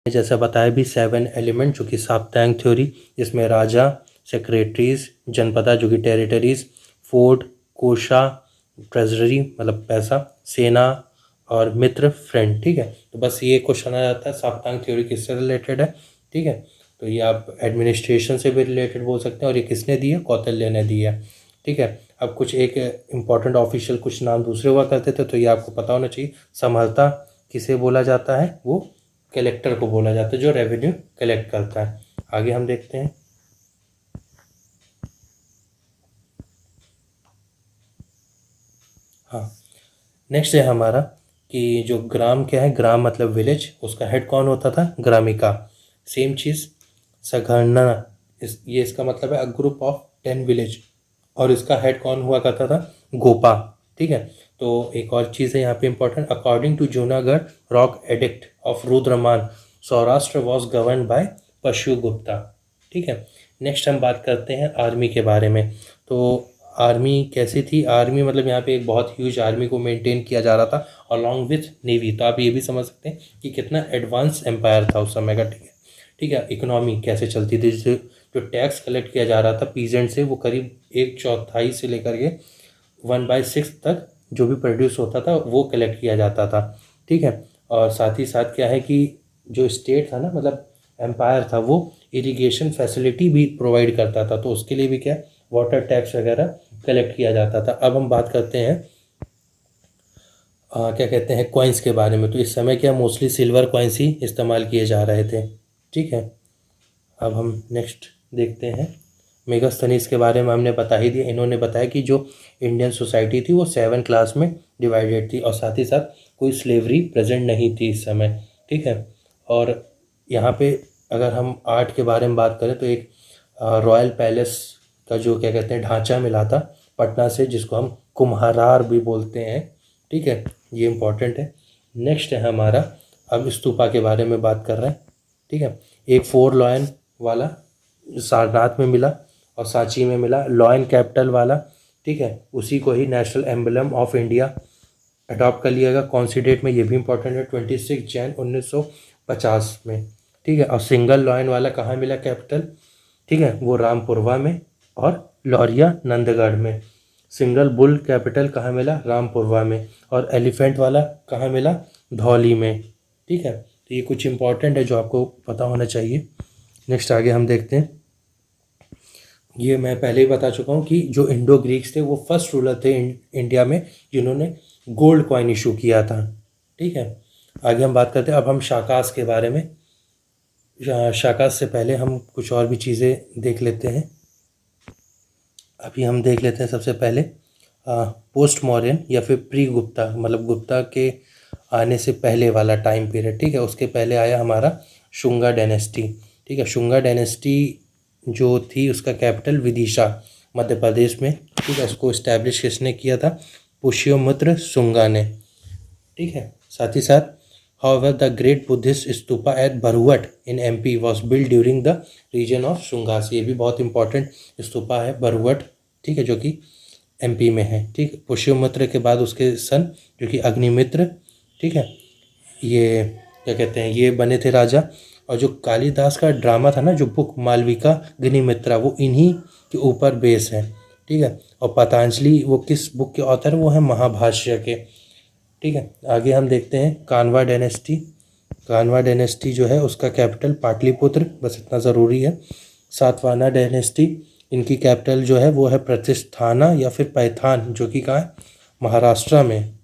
जैसा बताया भी 7 एलिमेंट जो कि साप्तांग थ्योरी, जिसमें राजा, सेक्रेटरीज, जनपदा जो कि टेरिटरीज, फोर्ट, कोषा, ट्रेजरी मतलब पैसा, सेना और मित्र फ्रेंड। ठीक है, तो बस ये क्वेश्चन आ जाता है साप्तांग थ्योरी किससे रिलेटेड है। ठीक है, तो ये आप एडमिनिस्ट्रेशन से भी रिलेटेड बोल सकते हैं और ये किसने दी है, कौटिल्य ने दी है। ठीक है, अब कुछ एक इम्पॉर्टेंट ऑफिशियल कुछ नाम दूसरे हुआ करते थे, तो ये आपको पता होना चाहिए। समहर्ता किसे बोला जाता है, वो कलेक्टर को बोला जाता है जो रेवेन्यू कलेक्ट करता है। आगे हम देखते हैं। हाँ, नेक्स्ट है हमारा कि जो ग्राम क्या है, ग्राम मतलब विलेज, उसका हेड कौन होता था, ग्रामिका। सेम चीज़ सघरना, ये इसका मतलब है अ ग्रुप ऑफ 10 विलेज, और इसका हेड कौन हुआ करता था, गोपा। ठीक है, तो एक और चीज़ है यहाँ पे important, according to Junagarh rock edict of Rudraman, Saurashtra was govern by Pashugupta. ठीक है, नेक्स्ट हम बात करते हैं आर्मी के बारे में। तो आर्मी कैसी थी, आर्मी मतलब यहाँ पे एक बहुत ह्यूज आर्मी को मेंटेन किया जा रहा था अलॉन्ग विथ नेवी। तो आप ये भी समझ सकते हैं कि कितना एडवांस एम्पायर था उस समय का। ठीक है, ठीक है, इकोनॉमी कैसे चलती थी, जो टैक्स कलेक्ट किया जा रहा था पीजेंट से, वो करीब 1/4 से लेकर के 1/6 तक जो भी प्रोड्यूस होता था वो कलेक्ट किया जाता था। ठीक है, और साथ ही साथ क्या है कि जो स्टेट था ना, मतलब एम्पायर था, वो इरिगेशन फैसिलिटी भी प्रोवाइड करता था, तो उसके लिए भी क्या वाटर टैक्स वगैरह कलेक्ट किया जाता था। अब हम बात करते हैं क्या कहते हैं कॉइन्स के बारे में। तो इस समय क्या मोस्टली सिल्वर कॉइन्स ही इस्तेमाल किए जा रहे थे। ठीक है, अब हम नेक्स्ट देखते हैं मेगास्थनीज के बारे में। हमने बता ही दिया, इन्होंने बताया कि जो इंडियन सोसाइटी थी वो 7 क्लास में डिवाइडेड थी, और साथ ही साथ कोई स्लेवरी प्रेजेंट नहीं थी इस समय। ठीक है, और यहाँ पे अगर हम आर्ट के बारे में बात करें तो एक रॉयल पैलेस का जो क्या कहते हैं ढांचा मिला था पटना से, जिसको हम कुम्हारार भी बोलते हैं। ठीक है, ये इम्पोर्टेंट है। नेक्स्ट है हमारा, अब स्तूपा के बारे में बात कर रहे हैं। ठीक है, एक 4 लॉयन वाला सारनाथ में मिला और सांची में मिला, लॉयन कैपिटल वाला। ठीक है, उसी को ही national emblem of India adopt कर लिया गया। कौन सी डेट में, ये भी इंपॉर्टेंट है, 26 जनवरी 1950 में। ठीक है, और सिंगल लॉयन वाला कहाँ मिला कैपिटल, ठीक है, वो रामपुरवा में और लौरिया नंदगढ़ में। सिंगल बुल कैपिटल कहाँ मिला, रामपुरवा में, और एलिफेंट वाला कहाँ मिला, धौली में। ठीक है, तो ये कुछ इंपॉर्टेंट है जो आपको पता होना चाहिए। नेक्स्ट आगे हम देखते हैं। ये मैं पहले ही बता चुका हूँ कि जो इंडो ग्रीक्स थे वो फर्स्ट रूलर थे इंडिया में जिन्होंने गोल्ड कॉइन इशू किया था। ठीक है, आगे हम बात करते हैं। अब हम शाकास के बारे में। शाकास से पहले हम कुछ और भी चीज़ें देख लेते हैं। अभी हम देख लेते हैं सबसे पहले पोस्ट मौर्यन या फिर प्री गुप्ता, मतलब गुप्ता के आने से पहले वाला टाइम पीरियड। ठीक है, उसके पहले आया हमारा शुंगा डायनेस्टी। ठीक है, शुंगा डायनेस्टी जो थी उसका कैपिटल विदिशा मध्य प्रदेश में। ठीक है, इसको इस्टेब्लिश किसने किया था, पुष्यमित्र शुंगा ने। ठीक है, साथ ही साथ however the great Buddhist stupa at Bharuhat in MP was built during the region of शुंगास। ये भी बहुत इंपॉर्टेंट स्तूपा है बरुवट। ठीक है, जो कि MP में है। ठीक, पुष्यमित्र के बाद उसके सन जो कि अग्निमित्र। ठीक है, ये क्या कहते हैं, ये बने थे राजा। और जो कालिदास का ड्रामा था ना, जो बुक मालविका अग्निमित्रा, वो इन्हीं के ऊपर बेस है। ठीक है, और पतंजलि वो किस बुक के ऑथर, वो है महाभाष्य के। ठीक है, आगे हम देखते हैं कान्वा डायनेस्टी। कान्वा डायनेस्टी जो है उसका कैपिटल पाटलिपुत्र, बस इतना ज़रूरी है। सातवाहना डायनेस्टी, इनकी कैपिटल जो है वो है प्रतिष्ठाना या फिर पैथान, जो कि कहाँ है, महाराष्ट्र में।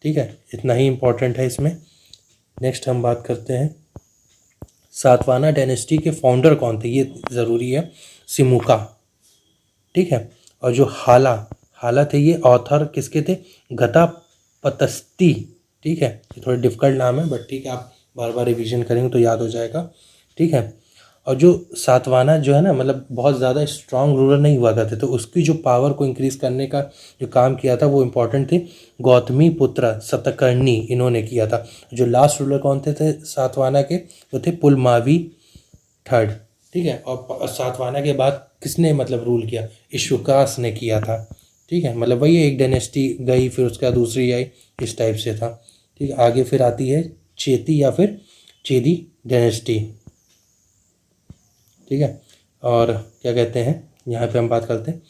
ठीक है, इतना ही इम्पोर्टेंट है इसमें। नेक्स्ट हम बात करते हैं सातवाहना डायनेस्टी के फाउंडर कौन थे, ये ज़रूरी है, सिमुका। ठीक है, और जो हाला थे, ये ऑथर किसके थे, गता पतस्ती। ठीक है, ये थोड़ा डिफिकल्ट नाम है, बट ठीक है, आप बार बार रिवीजन करेंगे तो याद हो जाएगा। ठीक है, और जो सातवाहना जो है ना, मतलब बहुत ज़्यादा स्ट्रांग रूलर नहीं हुआ करते, तो उसकी जो पावर को इंक्रीज करने का जो काम किया था वो इम्पोर्टेंट थे गौतमी पुत्र सतकर्णी, इन्होंने किया था। जो लास्ट रूलर कौन थे सातवाहना के, वो थे पुलमावी थर्ड। ठीक है, और सातवाहना के बाद किसने मतलब रूल किया, इशुकास ने किया था। ठीक है, मतलब वही एक डायनेस्टी गई, फिर उसके बाद दूसरी आई, इस टाइप से था। ठीक है, आगे फिर आती है चेती या फिर चेदी डायनेस्टी, ठीक है। और क्या कहते हैं, यहाँ पे हम बात करते हैं,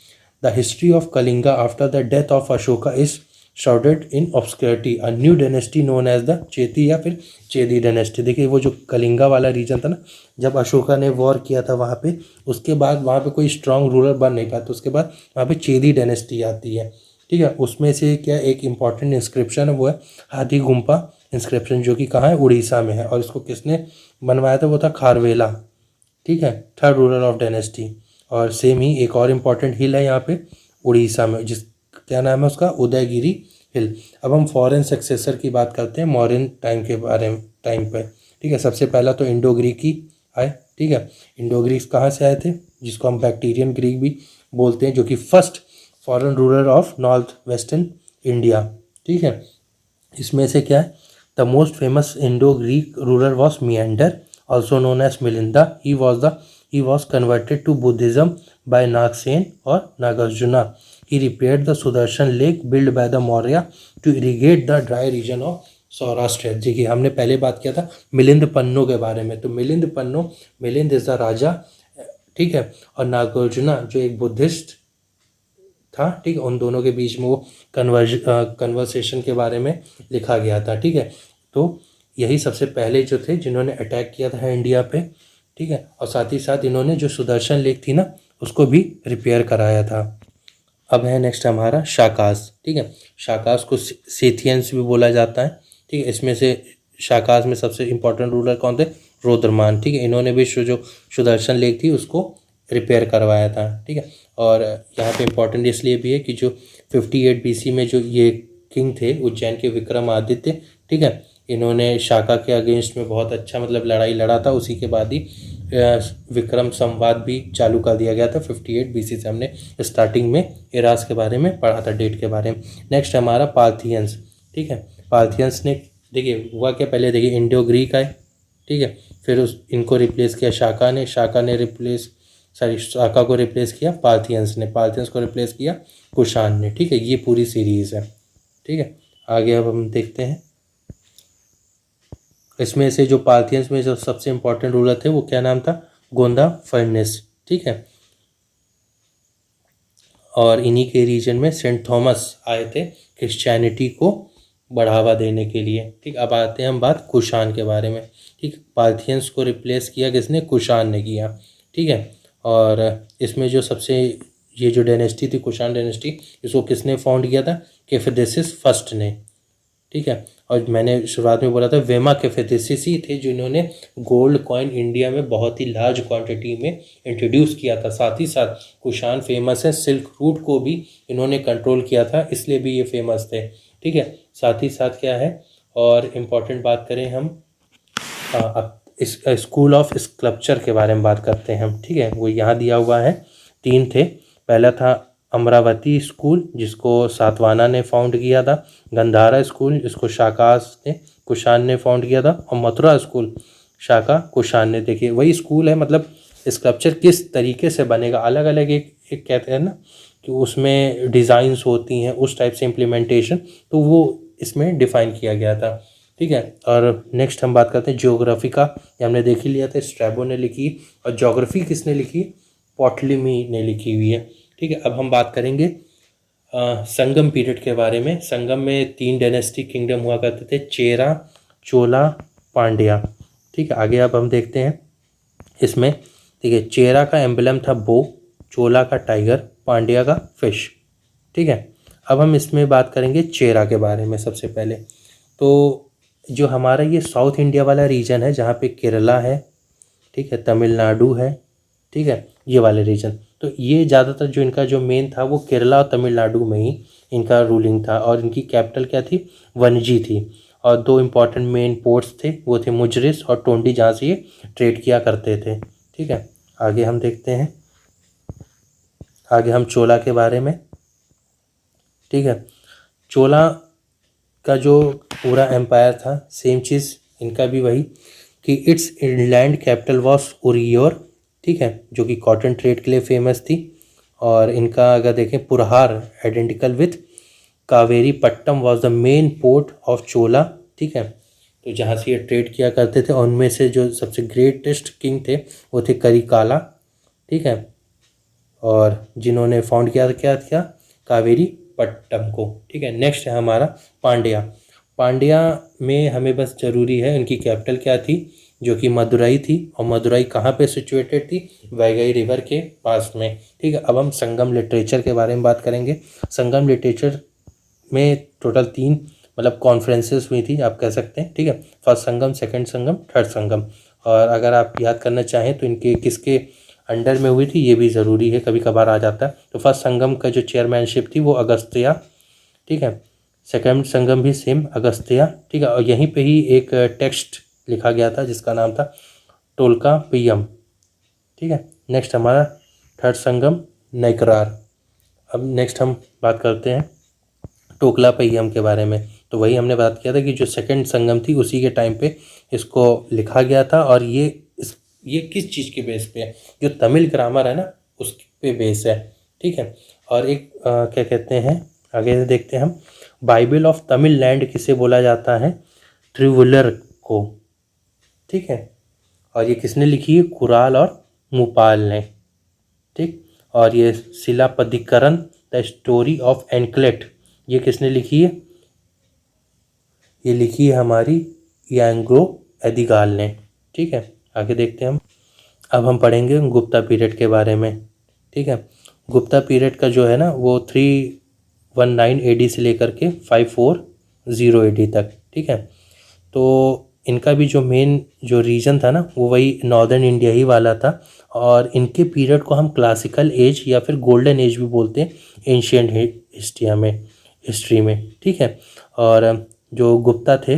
the history of Kalinga after the death of Ashoka is shrouded in obscurity, a new dynasty known as the चेती या फिर चेदी डायनेस्टी। देखिए वो जो कलिंगा वाला रीजन था ना, जब अशोका ने वॉर किया था वहाँ पे, उसके बाद वहाँ पे कोई स्ट्रांग रूलर बन नहीं पाया, तो उसके बाद वहाँ पे चेदी डायनेस्टी आती है, ठीक है। उसमें से क्या एक इंपॉर्टेंट इंस्क्रिप्शन है, वो है हाथी गुम्पा इंस्क्रिप्शन, जो कि कहाँ है, उड़ीसा में है। और इसको किसने बनवाया था, वो था खारवेला, ठीक है, थर्ड रूलर ऑफ डायनेस्टी। और सेम ही एक और इम्पॉर्टेंट हिल है यहाँ पे उड़ीसा में, जिस क्या नाम है उसका, उदयगिरी हिल। अब हम फॉरेन सक्सेसर की बात करते हैं मौर्यन टाइम के बारे में, टाइम पे, ठीक है। सबसे पहला तो इंडो ग्रीक ही आए, ठीक है। इंडो ग्रीक्स कहाँ से आए थे, जिसको हम बैक्टीरियन ग्रीक भी बोलते हैं, जो कि first foreign ruler of north western India, ठीक है। इसमें से क्या है, the most famous Indo Greek ruler was Menander, also known as Milinda. He was converted to Buddhism by Nagasena और Nagarjuna. He repaired the Sudarshan Lake built by the Maurya to irrigate the dry region of Saurashtra. जी कि हमने पहले बात किया था मिलिंद पन्नो के बारे में, तो मिलिंद पन्नो, मिलिंद इज द राजा, ठीक है। और नागार्जुना जो एक बुद्धिस्ट था, ठीक है, उन दोनों के बीच में वो कन्वर्सेशन के बारे में लिखा गया था, ठीक है। तो यही सबसे पहले जो थे जिन्होंने अटैक किया था इंडिया पे, ठीक है। और साथ ही साथ इन्होंने जो सुदर्शन लेक थी ना, उसको भी रिपेयर कराया था। अब है नेक्स्ट हमारा शाकास, ठीक है। शाकास को सेथियंस भी बोला जाता है, ठीक है। इसमें से शाकास में सबसे इम्पोर्टेंट रूलर कौन थे, रुद्रमान, ठीक है। इन्होंने भी जो सुदर्शन लेक थी उसको रिपेयर करवाया था, ठीक है। और यहाँ पे इम्पोर्टेंट इसलिए भी है कि जो 58 BC में जो ये किंग थे उज्जैन के विक्रमादित्य, ठीक है, इन्होंने शाका के अगेंस्ट में बहुत अच्छा मतलब लड़ाई लड़ा था। उसी के बाद ही विक्रम संवाद भी चालू कर दिया गया था 58 BC से। हमने स्टार्टिंग में इरास के बारे में पढ़ा था, डेट के बारे में। नेक्स्ट हमारा पार्थियंस, ठीक है। पार्थियंस ने, देखिए हुआ क्या, पहले देखिए इंडो ग्रीक आए, ठीक है, फिर इनको रिप्लेस किया शाका ने, शाका को रिप्लेस किया पार्थियंस ने, पार्थियंस को रिप्लेस किया कुषाण ने, ठीक है। ये पूरी सीरीज़ है, ठीक है। आगे अब हम देखते हैं, इसमें से जो पार्थियंस में जो सबसे इम्पोर्टेंट रूलर थे वो क्या नाम था, गोंदा फर्नेस, ठीक है। और इन्हीं के रीजन में सेंट थॉमस आए थे क्रिश्चियनिटी को बढ़ावा देने के लिए, ठीक। अब आते हैं हम बात कुषाण के बारे में, ठीक। पार्थियंस को रिप्लेस किया किसने, कुषाण ने किया, ठीक है। और इसमें जो सबसे ये जो डायनेस्टी थी कुषाण डायनेस्टी, इसको किसने फाउंड किया था, केफिदिसिस फर्स्ट ने, ठीक है। और मैंने शुरुआत में बोला था वेमा केफिदिसिस ही थे जिन्होंने गोल्ड कॉइन इंडिया में बहुत ही लार्ज क्वांटिटी में इंट्रोड्यूस किया था। साथ ही साथ कुषाण फेमस है, सिल्क रूट को भी इन्होंने कंट्रोल किया था, इसलिए भी ये फेमस थे, ठीक है। साथ ही साथ क्या है, और इम्पॉर्टेंट बात करें हम, अब इस स्कूल ऑफ स्कल्पचर के बारे में बात करते हैं हम, ठीक है। वो यहाँ दिया हुआ है, 3 थे। पहला था अमरावती स्कूल, जिसको सातवाहना ने फाउंड किया था। गंधारा स्कूल, जिसको शाकास ने, कुषाण ने फाउंड किया था। और मथुरा स्कूल, शाका कुषाण ने। देखिए वही स्कूल है, मतलब स्कल्पचर किस तरीके से बनेगा, अलग अलग एक कहते हैं ना कि उसमें डिज़ाइंस होती हैं, उस टाइप से इम्प्लीमेंटेशन, तो वो इसमें डिफ़ाइन किया गया था, ठीक है। और नेक्स्ट हम बात करते हैं ज्योग्राफी का, ये हमने देख ही लिया था, स्ट्रैबो ने लिखी। और ज्योग्राफी किसने लिखी, पॉटलीमी ने लिखी हुई है, ठीक है। अब हम बात करेंगे संगम पीरियड के बारे में। संगम में 3 डायनेस्टी किंगडम हुआ करते थे, चेरा, चोला, पांड्या, ठीक है। आगे अब हम देखते हैं इसमें, ठीक है। चेरा का एम्बलम था बो, चोला का टाइगर, पांड्या का फिश, ठीक है। अब हम इसमें बात करेंगे चेरा के बारे में सबसे पहले। तो जो हमारा ये साउथ इंडिया वाला रीजन है, जहाँ पे केरला है, ठीक है, तमिलनाडु है, ठीक है, ये वाले रीजन, तो ये ज़्यादातर जो इनका जो मेन था वो केरला और तमिलनाडु में ही इनका रूलिंग था। और इनकी कैपिटल क्या थी, वनजी थी। और 2 इम्पॉर्टेंट मेन पोर्ट्स थे, वो थे मुजरिस और टोंडी, जहाँ से ये ट्रेड किया करते थे, ठीक है। आगे हम देखते हैं, आगे हम चोला के बारे में, ठीक है। चोला का जो पूरा एम्पायर था, सेम चीज़ इनका भी वही, कि इट्स इंलैंड कैपिटल वॉज उरियोर, ठीक है, जो कि कॉटन ट्रेड के लिए फेमस थी। और इनका अगर देखें Puhar identical with Kaveripattam was the main port of Chola, ठीक है। तो जहाँ से ये ट्रेड किया करते थे, और उनमें से जो सबसे ग्रेटेस्ट किंग थे वो थे करिकाला, ठीक है, और जिन्होंने फाउंड क्या कावेरी पट्टम को, ठीक है। नेक्स्ट है हमारा पांड्या। पांड्या में हमें बस ज़रूरी है इनकी कैपिटल क्या थी, जो कि मदुरई थी, और मदुरई कहाँ पे सिचुएटेड थी, वैगई रिवर के पास में, ठीक है। अब हम संगम लिटरेचर के बारे में बात करेंगे। संगम लिटरेचर में टोटल 3 मतलब कॉन्फ्रेंसेस हुई थी, आप कह सकते हैं, ठीक है। फर्स्ट संगम, सेकंड संगम, थर्ड संगम। और अगर आप याद करना चाहें तो इनके किसके अंडर में हुई थी ये भी ज़रूरी है, कभी कभार आ जाता है। तो फर्स्ट संगम का जो चेयरमैनशिप थी वो अगस्त्या, ठीक है। सेकंड संगम भी सेम अगस्त्या, ठीक है। और यहीं पे ही एक टेक्स्ट लिखा गया था जिसका नाम था टोलका पियम, ठीक है। नेक्स्ट हमारा थर्ड संगम नैकरार। अब नेक्स्ट हम बात करते हैं टोकला पय्यम के बारे में। तो वही हमने बात किया था कि जो सेकंड संगम थी उसी के टाइम पे इसको लिखा गया था, और ये किस चीज़ के बेस पे है, जो तमिल ग्रामर है ना उस पे बेस है, ठीक है। और एक क्या कहते हैं, आगे देखते हैं हम, बाइबल ऑफ तमिल लैंड किसे बोला जाता है, त्रिवुलर को, ठीक है। और ये किसने लिखी है, कुराल और मुपाल ने, ठीक। और ये शिलापदिकरण द स्टोरी ऑफ एनक्लेट, ये किसने लिखी है, ये लिखी है हमारी यांग्रो एदिगाल ने, ठीक है। आगे देखते हैं हम। अब हम पढ़ेंगे गुप्ता पीरियड के बारे में, ठीक है। गुप्ता पीरियड का जो है ना वो 319 AD से लेकर के 540 AD तक, ठीक है। तो इनका भी जो मेन जो रीजन था ना वो वही नॉर्दर्न इंडिया ही वाला था, और इनके पीरियड को हम क्लासिकल एज या फिर गोल्डन एज भी बोलते हैं एंशियंट हिस्ट्री में, ठीक है। और जो गुप्ता थे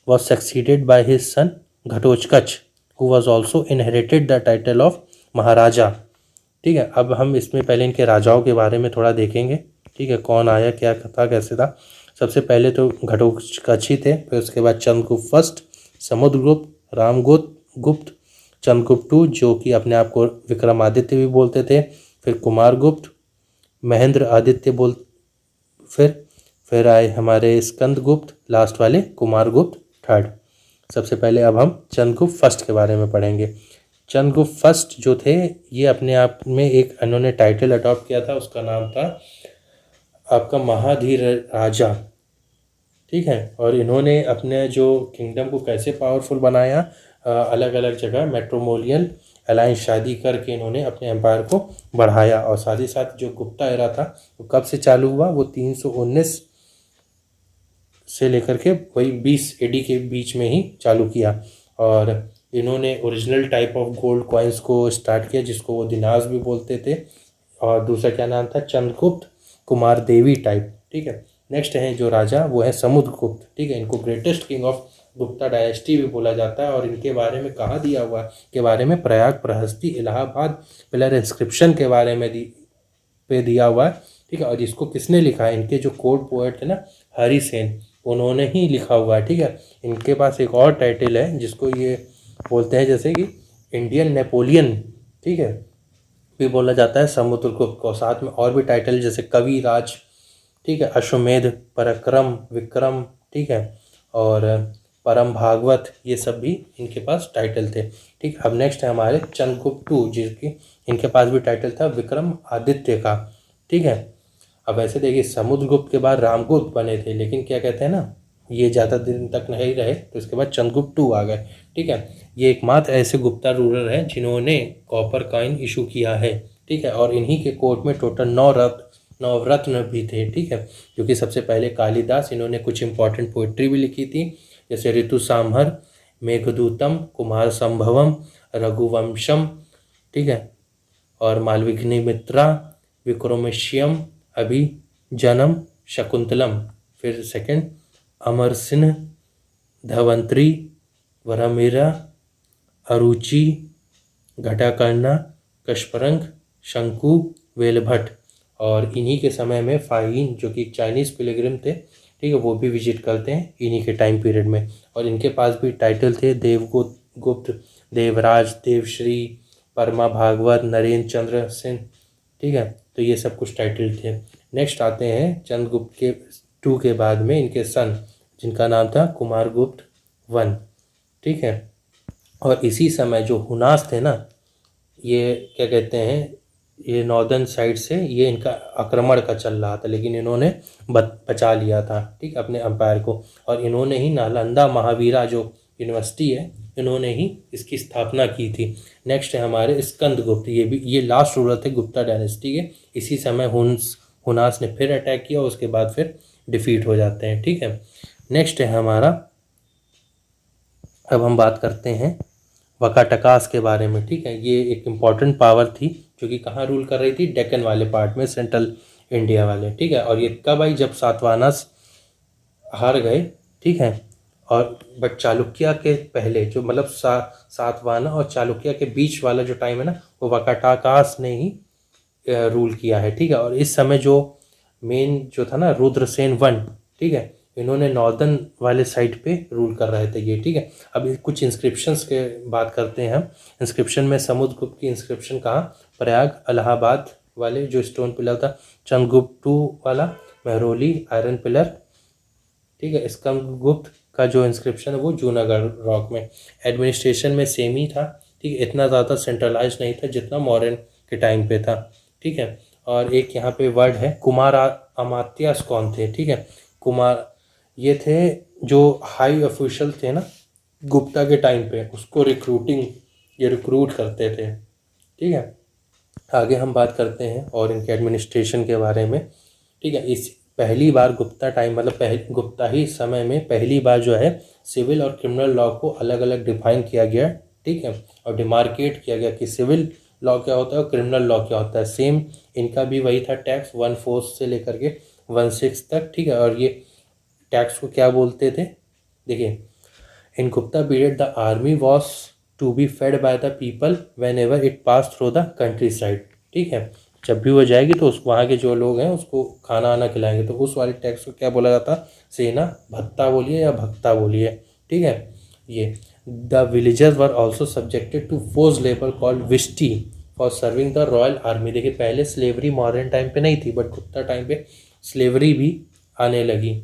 was succeeded by his son Ghatotkacha, who was also inherited the title of Maharaja, ठीक है। अब हम इसमें पहले इनके राजाओं के बारे में थोड़ा देखेंगे, ठीक है, कौन आया क्या था कैसे था। सबसे पहले तो घटोत्कच ही थे, फिर उसके बाद चंद्रगुप्त फर्स्ट, समुद्रगुप्त, रामगुप्त, चंद्रगुप्त टू जो कि अपने आप को विक्रमादित्य भी बोलते थे, फिर कुमारगुप्त, महेंद्र आदित्य फिर आए हमारे स्कंदगुप्त, लास्ट वाले कुमारगुप्त थर्ड। सबसे पहले अब हम चंद्रगुप्त फर्स्ट के बारे में पढ़ेंगे। चंद्रगुप्त फर्स्ट जो थे ये अपने आप में एक इन्होंने टाइटल अडॉप्ट किया था, उसका नाम था आपका महाधीर राजा, ठीक है। और इन्होंने अपने जो किंगडम को कैसे पावरफुल बनाया, अलग अलग जगह मैट्रिमोनियल अलायंस शादी करके इन्होंने अपने एम्पायर को बढ़ाया। और साथ ही साथ जो गुप्ता एरा था वो कब से चालू हुआ, वो 319 से लेकर के वही 20 AD के बीच में ही चालू किया। और इन्होंने original type of gold coins को स्टार्ट किया जिसको वो दिनार्स भी बोलते थे, और दूसरा क्या नाम था, चंद्रगुप्त कुमार देवी टाइप, ठीक है। नेक्स्ट है जो राजा वो है समुद्रगुप्त, ठीक है। इनको greatest king of Gupta dynasty भी बोला जाता है, और इनके बारे में कहाँ दिया हुआ है, के बारे में प्रयाग, प्रहस्ती, इलाहाबाद पिलर इंस्क्रिप्शन के बारे में दिया हुआ है, ठीक है। और इसको किसने लिखा है, इनके जो कोर्ट पोएट थे ना हरिसेन, उन्होंने ही लिखा हुआ है, ठीक है। इनके पास एक और टाइटल है जिसको ये बोलते हैं जैसे कि इंडियन नेपोलियन, ठीक है, भी बोला जाता है समुद्रगुप्त को। साथ में और भी टाइटल जैसे कवि राज, ठीक है, अश्वमेध, पराक्रम, विक्रम, ठीक है, और परम भागवत, ये सब भी इनके पास टाइटल थे, ठीक। अब नेक्स्ट है हमारे चंद्रगुप्त टू, जिसकी इनके पास भी टाइटल था विक्रम आदित्य का, ठीक है। अब ऐसे देखिए समुद्रगुप्त के बाद रामगुप्त बने थे, लेकिन क्या कहते हैं ना ये ज़्यादा दिन तक नहीं रहे, तो इसके बाद चंद्रगुप्त टू आ गए, ठीक है। ये एकमात्र ऐसे गुप्ता रूलर हैं जिन्होंने कॉपर कॉइन इशू किया है, ठीक है। और इन्हीं के कोर्ट में टोटल 9 रत्न भी थे, ठीक है। जो कि सबसे पहले कालिदास, इन्होंने कुछ इंपॉर्टेंट पोइट्री भी लिखी थी जैसे ऋतु सांभर, मेघदूतम, कुमार संभवम, रघुवंशम, ठीक है, और मालविघ्निमित्रा, विक्रमोर्वशीयम, अभिजनम, शकुंतलम। फिर सेकंड अमरसिंह, धवंतरी, वरमेरा, अरुचि, घटाकर्णा, कशपरंग, शंकु, वेलभट्ट। और इन्हीं के समय में फाहीन जो कि चाइनीज़ पिलग्रिम थे, ठीक है, वो भी विजिट करते हैं इन्हीं के टाइम पीरियड में। और इनके पास भी टाइटल थे देवगुप्त, देवराज, देवश्री, परमा भागवत, नरेंद्र चंद्र सिंह, ठीक है। तो ये सब कुछ टाइटल थे। नेक्स्ट आते हैं चंद्रगुप्त के टू के बाद में इनके सन, जिनका नाम था कुमारगुप्त वन, ठीक है। और इसी समय जो हुनास थे ना, ये क्या कहते हैं, ये नॉर्दर्न साइड से ये इनका आक्रमण का चल रहा था, लेकिन इन्होंने बचा लिया था, ठीक, अपने अम्पायर को। और इन्होंने ही नालंदा महावीरा जो यूनिवर्सिटी है, इन्होंने ही इसकी स्थापना की थी। नेक्स्ट है हमारे स्कंदगुप्त, ये भी ये लास्ट रूलर थे गुप्ता डायनेस्टी के। इसी समय हुनास ने फिर अटैक किया, उसके बाद फिर डिफीट हो जाते हैं, ठीक है। नेक्स्ट है हमारा, अब हम बात करते हैं वकाटकास के बारे में, ठीक है। ये एक इम्पॉर्टेंट पावर थी जो कि कहाँ रूल कर रही थी, डेक्कन वाले पार्ट में, सेंट्रल इंडिया वाले, ठीक है। और ये कब आई, जब सातवाहनास हार गए, ठीक है। और बट चालुक्य के पहले जो मतलब सातवाहना और चालुक्य के बीच वाला जो टाइम है ना, वो वकाटकास ने ही रूल किया है, ठीक है। और इस समय जो मेन जो था ना, रुद्रसेन वन, ठीक है, इन्होंने नॉर्दर्न वाले साइड पे रूल कर रहे थे ये, ठीक है। अब कुछ इंस्क्रिप्शंस के बात करते हैं हम। इंस्क्रिप्शन में समुद्रगुप्त की इंस्क्रिप्शन कहाँ, प्रयाग इलाहाबाद वाले जो स्टोन पिलर था, चंद्रगुप्त वाला महरौली आयरन पिलर, ठीक है। स्कंदगुप्त का जो इंस्क्रिप्शन है वो जूनागढ़ रॉक में। एडमिनिस्ट्रेशन में सेम ही था, ठीक है, इतना ज़्यादा सेंट्रलाइज नहीं था जितना मौर्यन के टाइम पे था, ठीक है। और एक यहाँ पे वर्ड है कुमार अमात्यास कौन थे, ठीक है। कुमार ये थे जो हाई ऑफिशियल थे ना गुप्ता के टाइम पे, उसको ये रिक्रूट करते थे, ठीक है। आगे हम बात करते हैं और इनके एडमिनिस्ट्रेशन के बारे में, ठीक है। इस पहली बार गुप्ता टाइम मतलब गुप्ता ही समय में पहली बार जो है सिविल और क्रिमिनल लॉ को अलग अलग डिफाइन किया गया, ठीक है। और डिमार्केट किया गया कि सिविल लॉ क्या होता है और क्रिमिनल लॉ क्या होता है। सेम इनका भी वही था, टैक्स 1/4 से लेकर के 1/6 तक, ठीक है। और ये टैक्स को क्या बोलते थे, देखिए, in Gupta period the army was to be fed by the people whenever it pass through the countryside, ठीक है। जब भी वो जाएगी तो उस वहाँ के जो लोग हैं उसको खाना आना खिलाएंगे, तो उस वाले टैक्स को क्या बोला जाता, सेना भत्ता बोलिए या भक्ता बोलिए, ठीक है। ये the villagers were also subjected to force labour called vishti for serving the royal army. देखिए पहले स्लेवरी मॉडर्न टाइम पे नहीं थी, बट गुप्ता टाइम पे स्लेवरी भी आने लगी,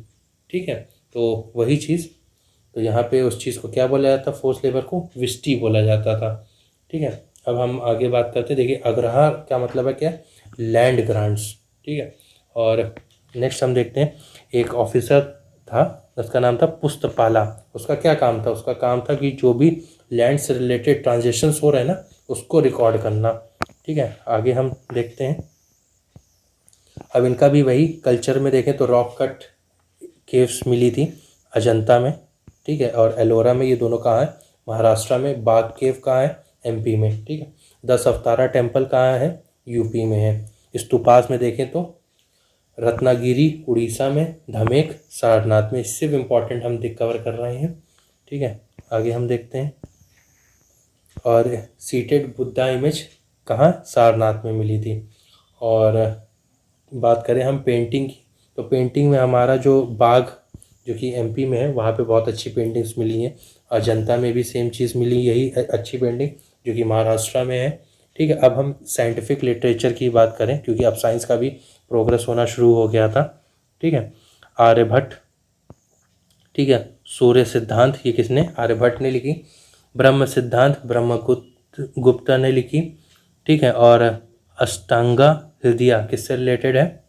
ठीक है। तो वही चीज़, तो यहाँ पे उस चीज़ को क्या बोला जाता, फोर्स लेबर को विस्टी बोला जाता था, ठीक है। अब हम आगे बात करते हैं, देखिए अग्रहार क्या मतलब है, क्या, लैंड ग्रांट्स, ठीक है। और नेक्स्ट हम देखते हैं, एक ऑफिसर था, उसका नाम था पुस्तपाला। उसका क्या काम था, उसका काम था कि जो भी लैंड से रिलेटेड ट्रांजेक्शन्स हो रहे हैं ना, उसको रिकॉर्ड करना, ठीक है। आगे हम देखते हैं, अब इनका भी वही कल्चर में देखें तो रॉक कट केव्स मिली थी अजंता में, ठीक है। और एलोरा में, ये दोनों कहाँ है, महाराष्ट्र में। बाघ केव कहाँ है, एमपी में, ठीक है। 10 अवतारा टेम्पल कहाँ है, यूपी में है। स्तूपास में देखें तो रत्नागिरी उड़ीसा में, धमेक सारनाथ में। इससे भी इम्पोर्टेंट हम कवर कर रहे हैं, ठीक है। आगे हम देखते हैं, और सीटेड बुद्धा इमेज कहाँ, सारनाथ में मिली थी। और बात करें हम पेंटिंग की, तो पेंटिंग में हमारा जो बाघ जो कि एमपी में है, वहाँ पे बहुत अच्छी पेंटिंग्स मिली हैं। अजंता में भी सेम चीज़ मिली, यही अच्छी पेंटिंग जो कि महाराष्ट्र में है, ठीक है। अब हम साइंटिफिक लिटरेचर की बात करें, क्योंकि अब साइंस का भी प्रोग्रेस होना शुरू हो गया था, ठीक है। आर्यभट्ट, ठीक है। सूर्य सिद्धांत ये किसने, आर्यभट्ट ने लिखी। ब्रह्म सिद्धांत गुप्ता ने लिखी, ठीक है। और अष्टांगा हृदय किससे रिलेटेड है,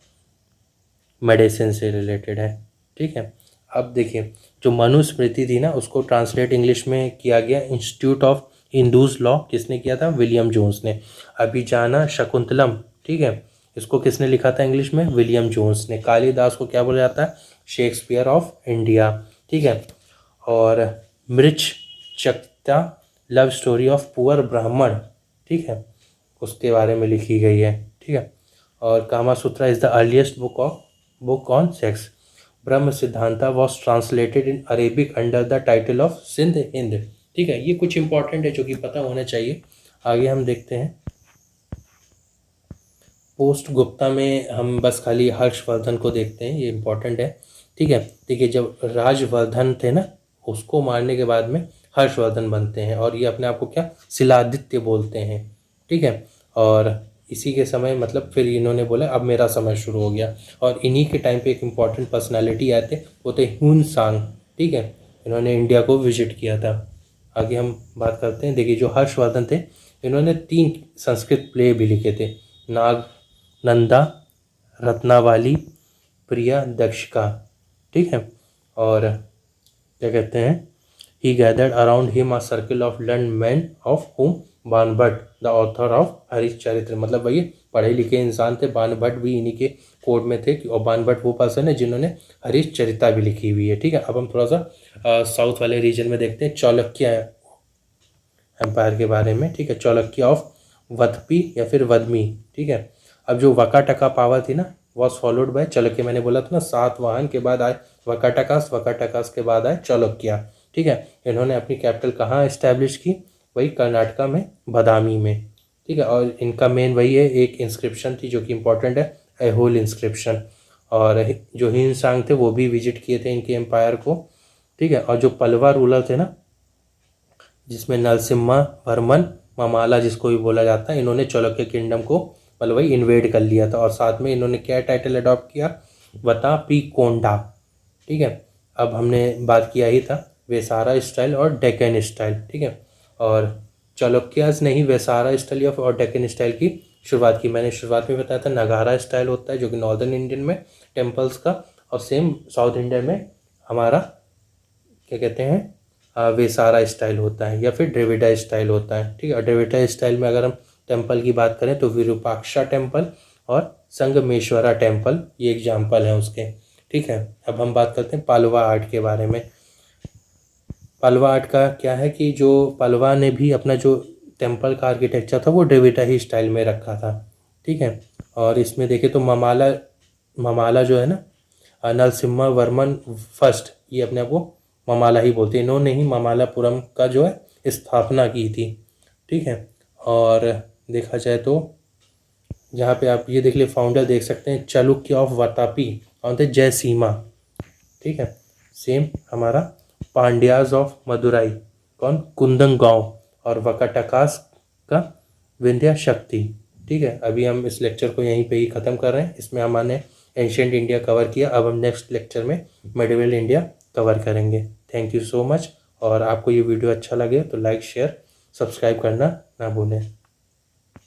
मेडिसिन से रिलेटेड है, ठीक है। अब देखिए, जो मनुस्मृति थी ना, उसको ट्रांसलेट इंग्लिश में किया गया, इंस्टीट्यूट ऑफ हिंदूज लॉ किसने किया था, विलियम जोन्स ने। अभिजाना शकुंतलम, ठीक है, इसको किसने लिखा था इंग्लिश में, विलियम जोन्स ने। कालिदास को क्या बोला जाता है, शेक्सपियर ऑफ इंडिया, ठीक है। और मृच चकता लव स्टोरी ऑफ पुअर ब्राह्मण, ठीक है, उसके बारे में लिखी गई है, ठीक है। और Kama Sutra is the earliest book on sex. Brahma Siddhanta was translated in Arabic under the title of Sindh Hind, ठीक है। ये कुछ इंपॉर्टेंट है जो कि पता होना चाहिए। आगे हम देखते हैं, पोस्ट गुप्ता में हम बस खाली हर्षवर्धन को देखते हैं, ये इंपॉर्टेंट है, ठीक है। देखिए जब राजवर्धन थे ना, उसको मारने के बाद में हर्षवर्धन बनते हैं, और ये अपने आप को क्या, शिलादित्य बोलते हैं, ठीक है। और इसी के समय मतलब फिर इन्होंने बोला अब मेरा समय शुरू हो गया। और इन्हीं के टाइम पे एक इम्पॉर्टेंट पर्सनालिटी आए थे, वो थे ह्यून सांग, ठीक है। इन्होंने इंडिया को विजिट किया था। आगे हम बात करते हैं। देखिए जो हर्षवर्धन थे, इन्होंने 3 संस्कृत प्ले भी लिखे थे, नाग नंदा, रत्नावाली, प्रिया दक्षिका, ठीक है। और क्या कहते हैं, he gathered around him a circle of learn man of whom Banabhatta the author of Harishcharitra, मतलब वही पढ़े लिखे इंसान थे। बाणभट्ट भी इन्हीं के कोड में थे, और बाणभट्ट वो पर्सन है जिन्होंने हरिश्चरिता भी लिखी हुई है, ठीक है। अब हम थोड़ा सा साउथ वाले रीजन में देखते हैं, चालुक्य एम्पायर के बारे में, ठीक है। चालुक्य ऑफ वदपी या फिर वदमी, ठीक है। अब जो वकाटका पावर थी ना, वॉज फॉलोड बाय चालुक्य। मैंने बोला था ना, सातवाहन के बाद आए वकाटकास, वकाटकास के बाद आए चालुक्य, ठीक है। इन्होंने अपनी कैपिटल कहाँ इस्टेब्लिश की, वही कर्नाटका में बादामी में, ठीक है। और इनका मेन वही है, एक इंस्क्रिप्शन थी जो कि इम्पोर्टेंट है, ऐहोल इंस्क्रिप्शन। और जो हिंसांग थे वो भी विजिट किए थे इनके एम्पायर को, ठीक है। और जो पलवा रूलर थे ना, जिसमें नरसिम्हा वर्मन ममाला जिसको भी बोला जाता है, इन्होंने चालुक्य किंगडम को मतलब वही इन्वेड कर लिया था। और साथ में इन्होंने क्या टाइटल अडॉप्ट किया, वता पी कोंडा, ठीक है। अब हमने बात किया ही था वेसारा स्टाइल और डेक्कन स्टाइल, ठीक है। और चालुक्यास ने ही वेसारा स्टाइल या और डेक्कन स्टाइल की शुरुआत की। मैंने शुरुआत में बताया था नगारा स्टाइल होता है जो कि नॉर्दर्न इंडियन में टेम्पल्स का, और सेम साउथ इंडिया में हमारा क्या कहते हैं वेसारा स्टाइल होता है या फिर द्रविड़ा स्टाइल होता है, ठीक है। और द्रविड़ा स्टाइल में अगर हम टेम्पल की बात करें तो विरूपाक्षा टेम्पल और संगमेश्वरा टेम्पल, ये एग्जाम्पल हैं उसके, ठीक है। अब हम बात करते हैं पालवा आर्ट के बारे में। पालवा आर्ट का क्या है कि जो पालवा ने भी अपना जो टेम्पल का आर्किटेक्चर था वो द्रविड़ा ही स्टाइल में रखा था, ठीक है। और इसमें देखें तो ममाला ममाला जो है ना, नरसिम्हा वर्मन फर्स्ट, ये अपने आप को ममाला ही बोलते हैं। इन्होंने ही ममालापुरम का जो है स्थापना की थी, ठीक है। और देखा जाए तो जहाँ पे आप ये देख लिए फाउंडर देख सकते हैं, चालुक्य ऑफ वातापी कौन थे, जय सीमा, ठीक है। सेम हमारा पांड्याज ऑफ मदुराई कौन, कुंदन गांव, और वकाटकास का विंध्या शक्ति, ठीक है। अभी हम इस लेक्चर को यहीं पे ही ख़त्म कर रहे हैं। इसमें हमने एंशिएंट इंडिया कवर किया। अब हम नेक्स्ट लेक्चर में मेडिवल इंडिया कवर करेंगे। Thank you so much. और आपको ये वीडियो अच्छा लगे तो लाइक शेयर सब्सक्राइब करना ना भूलें।